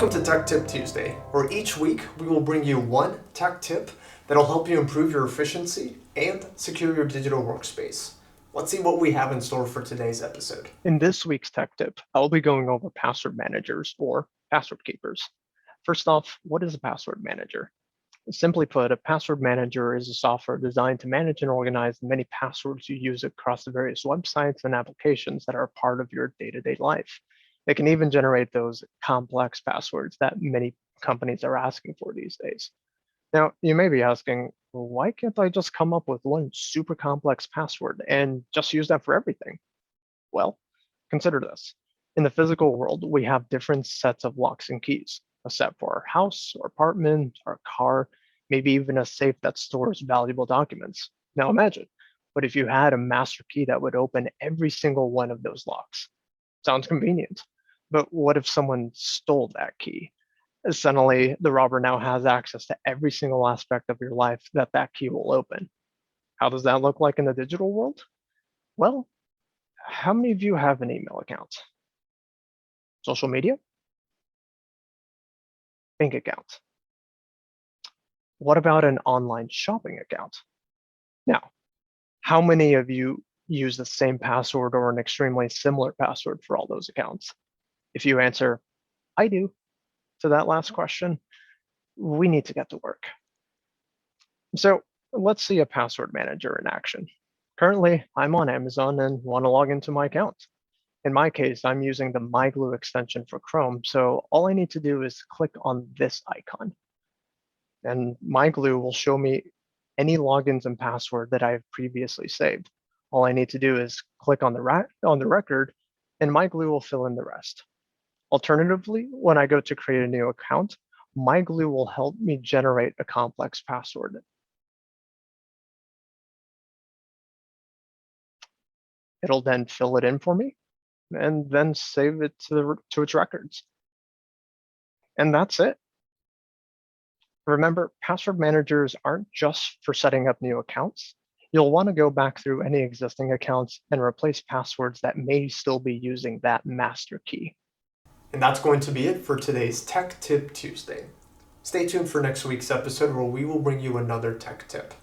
Welcome to Tech Tip Tuesday, where each week we will bring you one tech tip that'll help you improve your efficiency and secure your digital workspace. Let's see what we have in store for today's episode. In this week's tech tip, I'll be going over password managers or password keepers. First off, what is a password manager? Simply put, a password manager is a software designed to manage and organize the many passwords you use across the various websites and applications that are a part of your day-to-day life. It can even generate those complex passwords that many companies are asking for these days. Now, you may be asking, why can't I just come up with one super complex password and just use that for everything? Well, consider this. In the physical world, we have different sets of locks and keys, a set for our house, our apartment, our car, maybe even a safe that stores valuable documents. Now imagine, what if you had a master key that would open every single one of those locks? Sounds convenient, but what if someone stole that key? Suddenly, the robber now has access to every single aspect of your life that key will open. How does that look like in the digital world? Well, how many of you have an email account? Social media? Bank account? What about an online shopping account? Now, how many of you use the same password or an extremely similar password for all those accounts? If you answer, I do, to that last question, we need to get to work. So let's see a password manager in action. Currently, I'm on Amazon and want to log into my account. In my case, I'm using the MyGlue extension for Chrome, so all I need to do is click on this icon. And MyGlue will show me any logins and password that I've previously saved. All I need to do is click on the record, and MyGlue will fill in the rest. Alternatively, when I go to create a new account, MyGlue will help me generate a complex password. It'll then fill it in for me and then save it to its records. And that's it. Remember, password managers aren't just for setting up new accounts. You'll want to go back through any existing accounts and replace passwords that may still be using that master key. And that's going to be it for today's Tech Tip Tuesday. Stay tuned for next week's episode where we will bring you another tech tip.